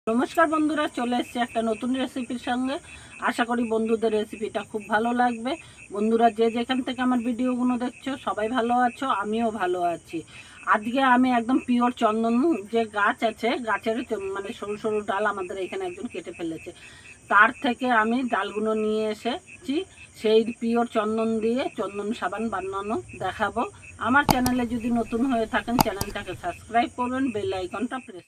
নমস্কার বন্ধুরা, চলে এসেছি একটা নতুন রেসিপির সঙ্গে। আশা করি বন্ধুদের রেসিপিটা খুব ভালো লাগবে। বন্ধুরা যে যেখান থেকে আমার ভিডিওগুলো দেখছো সবাই ভালো আছো, আমিও ভালো আছি। আজকে আমি একদম পিওর চন্দন, যে গাছ আছে গাছের মানে সরু সরু ডাল আমাদের এখানে একজন কেটে ফেলেছে, তার থেকে আমি ডালগুলো নিয়ে এসেছি। সেই পিওর চন্দন দিয়ে চন্দন সাবান বানানো দেখাবো। আমার চ্যানেলে যদি নতুন হয়ে থাকেন চ্যানেলটাকে সাবস্ক্রাইব করবেন, বেল আইকনটা প্রেস।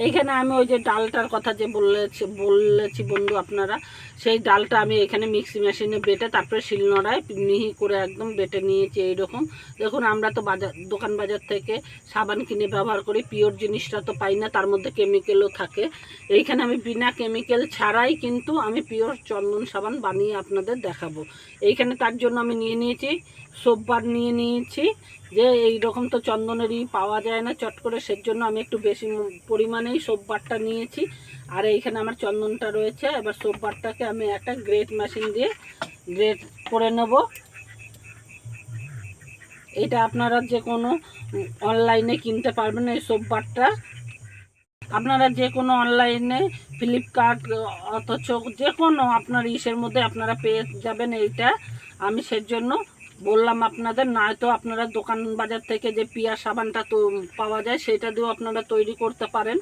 এইখানে আমি ওই যে ডালটার কথা যে বলেছি বন্ধু আপনারা, সেই ডালটা আমি এখানে মিক্সি মেশিনে বেটে তারপরে শিলনোড়ায় মিহি করে একদম বেটে নিয়েছি। এইরকম দেখুন, আমরা তো দোকান বাজার থেকে সাবান কিনে ব্যবহার করি, পিওর জিনিসটা তো পাই না, তার মধ্যে কেমিক্যালও থাকে। এইখানে আমি বিনা কেমিক্যাল ছাড়াই কিন্তু আমি পিওর চন্দন সাবান বানিয়ে আপনাদের দেখাবো। এইখানে তার জন্য আমি নিয়ে নিয়েছি সোপ বার, নিয়ে নিয়েছি যে এই রকম তো চন্দনেরই পাওয়া যায় না চট করে, সেজন্য আমি একটু বেশি পরিমাণেই সোপ বারটা নিয়েছি। আর এইখানে আমার চন্দনটা রয়েছে। এবার সোপ বারটাকে আমি একটা গ্রেট মেশিন দিয়ে গ্রেট করে নেব। এটা আপনারা যে কোনো অনলাইনে কিনতে পারবেন। এই সোপ বারটা আপনারা যে কোনো অনলাইনে ফ্লিপকার্ট অথচ যে কোনো আপনার ইসের মধ্যে আপনারা পেয়ে যাবেন। এইটা আমি সেজন্য বললাম আপনাদের, নয়তো আপনারা দোকান বাজার থেকে যে পিয়া সাবানটা তো পাওয়া যায় সেটা দিয়েও আপনারা তৈরি করতে পারেন।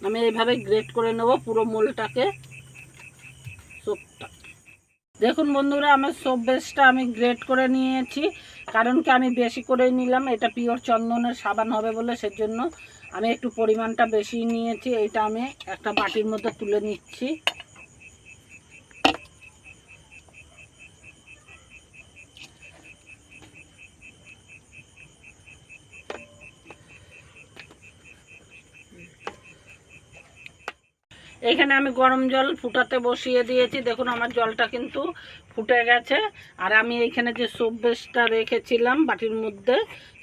আমি এইভাবে গ্রেট করে নেব পুরো মোলটাকে, সোপটা। দেখুন বন্ধুরা, আমার সোপ বেসটা আমি গ্রেট করে নিয়েছি। কারণ কি আমি বেশি করে নিলাম, এটা পিওর চন্দনের সাবান হবে বলে, সেজন্য আমি একটু পরিমাণটা বেশি নিয়েছি। এটা আমি একটা বাটির মধ্যে তুলে নিচ্ছি। এখানে আমি গরম জল ফুটাতে বসিয়ে দিয়েছি। দেখুন আমার জলটা কিন্তু ফুটে গেছে। আর আমি এইখানে যে সোপ বেসটা রেখেছিলাম বাটির মধ্যে,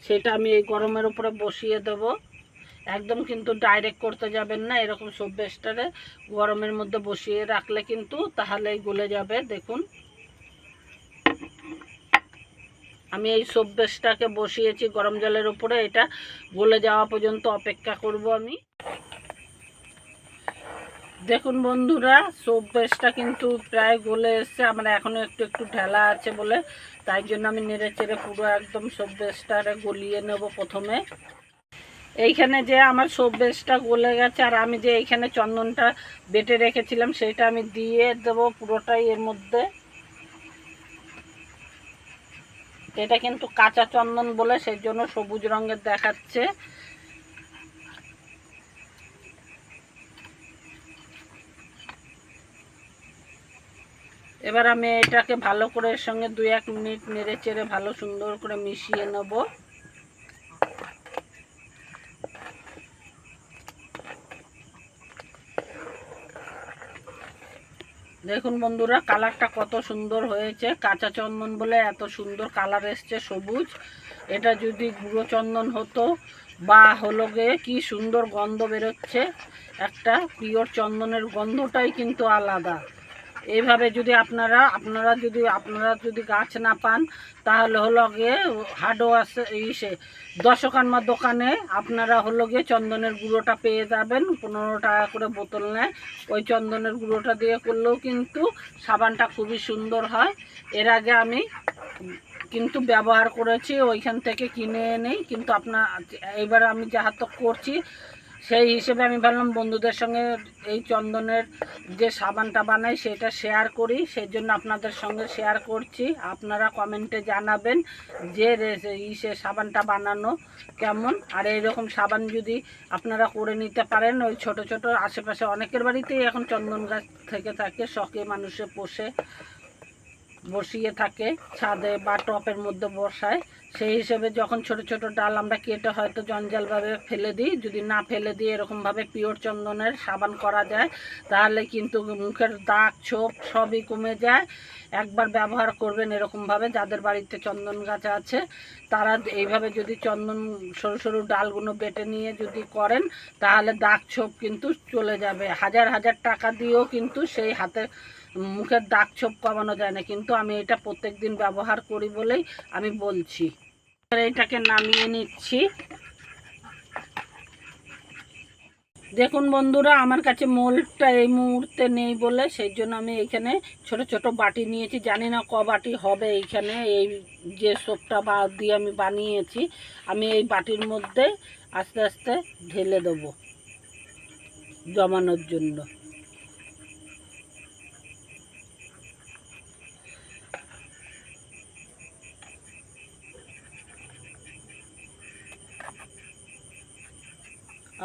সেটা আমি এই গরমের উপরে বসিয়ে দেব। একদম কিন্তু ডাইরেক্ট করতে যাবেন না, এরকম সোপ বেসটারে গরমের মধ্যে বসিয়ে রাখলে কিন্তু তাহলেই গলে যাবে। দেখুন আমি এই সোপ বেসটাকে বসিয়েছি গরম জলের উপরে, এটা গলে যাওয়া পর্যন্ত অপেক্ষা করব আমি। দেখুন বন্ধুরা, সোপ বেসটা কিন্তু প্রায় গলে এসছে। আমার এখনও একটু একটু ঢেলা আছে বলে, তাই জন্য আমি নেড়ে চেড়ে পুরো একদম সোপ বেসটারে গলিয়ে নেব প্রথমে। এইখানে যে আমার সোপ বেসটা গলে গেছে, আর আমি যে এইখানে চন্দনটা বেটে রেখেছিলাম সেটা আমি দিয়ে দেবো পুরোটাই এর মধ্যে। এটা কিন্তু কাঁচা চন্দন বলে সেই জন্য সবুজ রঙের দেখাচ্ছে। এবার আমি এটাকে ভালো করে এর সঙ্গে 2-1 মিনিট নেড়ে চেড়ে ভালো সুন্দর করে মিশিয়ে নেব। দেখুন বন্ধুরা, কালারটা কত সুন্দর হয়েছে। কাঁচা চন্দন বলে এত সুন্দর কালার এসছে সবুজ। এটা যদি গুঁড়ো চন্দন হতো বা হলো গিয়ে কি সুন্দর গন্ধ বেরোচ্ছে। একটা পিওর চন্দনের গন্ধটাই কিন্তু আলাদা। এইভাবে যদি আপনারা যদি গাছ না পান, তাহলে হলো গিয়ে হার্ডওয়ার্স ইসে দশকানমা দোকানে আপনারা হলো গিয়ে চন্দনের গুঁড়োটা পেয়ে যাবেন। 15 টাকা করে বোতল নেয়। ওই চন্দনের গুঁড়োটা দিয়ে করলেও কিন্তু সাবানটা খুবই সুন্দর হয়। এর আগে আমি কিন্তু ব্যবহার করেছি, ওইখান থেকে কিনে এনেই। কিন্তু এইবার আমি যাহা তো করছি সেই হিসেবে আমি ভাবলাম বন্ধুদের সঙ্গে এই চন্দনের যে সাবানটা বানাই সেটা শেয়ার করি, সেই জন্য আপনাদের সঙ্গে শেয়ার করছি। আপনারা কমেন্টে জানাবেন যে সাবানটা বানানো কেমন। আর এইরকম সাবান যদি আপনারা করে নিতে পারেন, ওই ছোট ছোট আশেপাশে অনেকের বাড়িতেই এখন চন্দন গাছ থেকে থাকে, শখে মানুষে বসিয়ে থাকে ছাদে বা টপের মধ্যে বসায়। সেই হিসেবে যখন ছোট ছোট ডাল আমরা কেটে হয়তো জঞ্জালভাবে ফেলে দিই, যদি না ফেলে দিয়ে এরকমভাবে পিওর চন্দনের সাবান করা যায়, তাহলে কিন্তু মুখের দাগ ছোপ সবই কমে যায়। একবার ব্যবহার করবেন এরকমভাবে, যাদের বাড়িতে চন্দন গাছ আছে তারা এইভাবে যদি চন্দন সরু সরু ডালগুলো বেটে নিয়ে যদি করেন, তাহলে দাগ ছোপ কিন্তু চলে যাবে। হাজার হাজার টাকা দিয়েও কিন্তু সেই মুখের দাগ ছোপ কমানো যায় না। কিন্তু আমি এটা প্রত্যেক দিন ব্যবহার করি বলেই আমি বলছি। এটাকে নামিয়ে নিচ্ছি। দেখুন বন্ধুরা, আমার কাছে মোল্ডটা এই মুহূর্তে নেই বলে সেই জন্য আমি এখানে ছোট ছোট বাটি নিয়েছি। জানি না ক বাটি হবে এইখানে, এই যে সোপটা দিয়ে আমি বানিয়েছি। আমি এই বাটির মধ্যে আস্তে আস্তে ঢেলে দেবো জমানোর জন্য।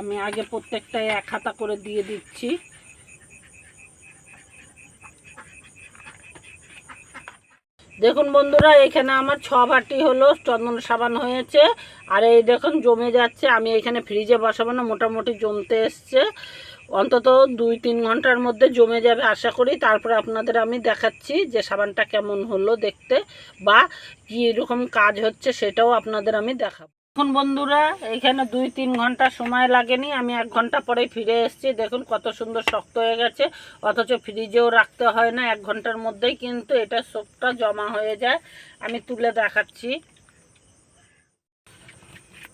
আমি আগে প্রত্যেকটাই 1 হাতা করে দিয়ে দিচ্ছি। দেখুন বন্ধুরা, এখানে আমার 6 বাটি হলো চন্দন সাবান হয়েছে। আর এই দেখুন জমে যাচ্ছে। আমি এখানে ফ্রিজে বসাবো না, মোটামুটি জমতে এসছে। অন্তত 2-3 ঘন্টার মধ্যে জমে যাবে আশা করি। তারপরে আপনাদের আমি দেখাচ্ছি যে সাবানটা কেমন হলো দেখতে, বা কী রকম কাজ হচ্ছে সেটাও আপনাদের আমি দেখাবো। দেখুন বন্ধুরা, এখানে 2-3 ঘন্টা সময় লাগেনি, আমি 1 ঘন্টা পরেই ফিরে এসেছি। দেখুন কত সুন্দর শক্ত হয়ে গেছে, অথচ ফ্রিজেও রাখতে হয় না। 1 ঘন্টার মধ্যেই কিন্তু এটা সোপটা জমা হয়ে যায়। আমি তুলে দেখাচ্ছি,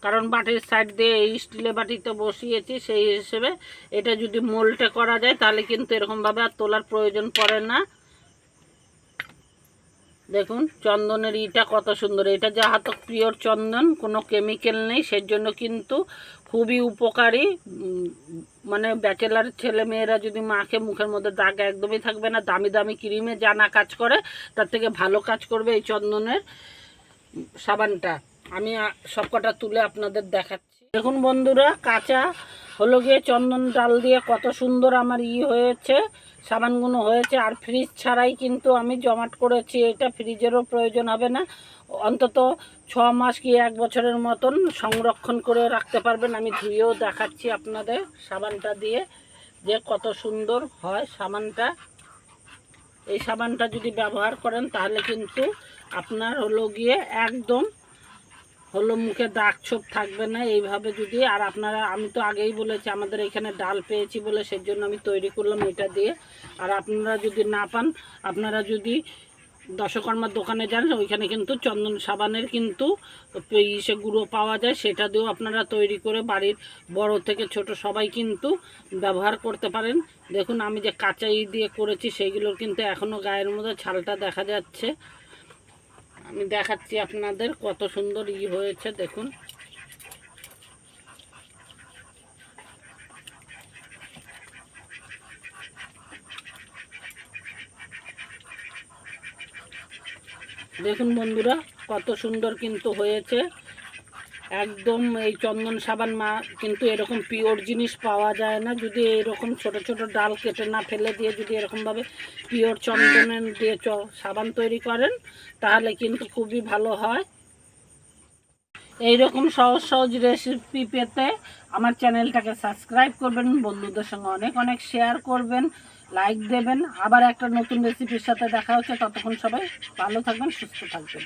কারণ বাটির সাইড দিয়ে এই স্টিলের বাটিতে বসিয়েছি, সেই হিসেবে এটা যদি মোল্টে করা যায় তাহলে কিন্তু এরকমভাবে আর তোলার প্রয়োজন পড়ে না। দেখুন চন্দনের ইটা কত সুন্দর, এটা যাহাতো পিওর চন্দন, কোনো কেমিক্যাল নেই, সেই জন্য কিন্তু খুবই উপকারী। মানে ব্যাচেলার ছেলে মেয়েরা যদি মাখে মুখের মধ্যে দাগ একদমই থাকবে না। দামি দামি ক্রিমে যা না কাজ করে তার থেকে ভালো কাজ করবে এই চন্দনের সাবানটা। আমি সবকটা তুলে আপনাদের দেখাচ্ছি। দেখুন বন্ধুরা, কাঁচা হলো গিয়ে চন্দন ডাল দিয়ে কত সুন্দর আমার হয়েছে, সাবানগুলো হয়েছে। আর ফ্রিজ ছাড়াই কিন্তু আমি জমাট করেছি, এটা ফ্রিজেরও প্রয়োজন হবে না। অন্তত 6 মাস কি 1 বছরের মতন সংরক্ষণ করে রাখতে পারবেন। আমি ধুয়েও দেখাচ্ছি আপনাদের সাবানটা দিয়ে যে কত সুন্দর হয় সাবানটা। এই সাবানটা যদি ব্যবহার করেন তাহলে কিন্তু আপনার হলো গিয়ে একদম হলো মুখে দাগ ছোপ থাকবে না এইভাবে যদি। আর আপনারা, আমি তো আগেই বলেছি আমাদের এখানে ডাল পেয়েছি বলে সেই জন্য আমি তৈরি করলাম এটা দিয়ে। আর আপনারা যদি না পান, আপনারা যদি দশকর্মার দোকানে যান, ওইখানে কিন্তু চন্দন সাবানের কিন্তু ইসে গুঁড়ো পাওয়া যায়, সেটা দিয়েও আপনারা তৈরি করে বাড়ির বড় থেকে ছোট সবাই কিন্তু ব্যবহার করতে পারেন। দেখুন আমি যে কাঁচা দিয়ে করেছি সেইগুলোর কিন্তু এখনও গায়ের মধ্যে ছালটা দেখা যাচ্ছে। আমি দেখাচ্ছি আপনাদের কত সুন্দর হয়েছে দেখুন। দেখুন বন্ধুরা কত সুন্দর কিন্তু হয়েছে একদম। এই চন্দন সাবান কিন্তু এরকম পিওর জিনিস পাওয়া যায় না। যদি এরকম ছোট ছোট ডাল কেটে না ফেলে দিয়ে যদি এরকমভাবে পিওর চন্দনের দিয়ে সাবান তৈরি করেন তাহলে কিন্তু খুবই ভালো হয়। এইরকম সহজ সহজ রেসিপি পেতে আমার চ্যানেলটাকে সাবস্ক্রাইব করবেন, বন্ধুদের সঙ্গে অনেক অনেক শেয়ার করবেন, লাইক দেবেন। আবার একটা নতুন রেসিপির সাথে দেখা হচ্ছে, ততক্ষণ সবাই ভালো থাকবেন, সুস্থ থাকবেন।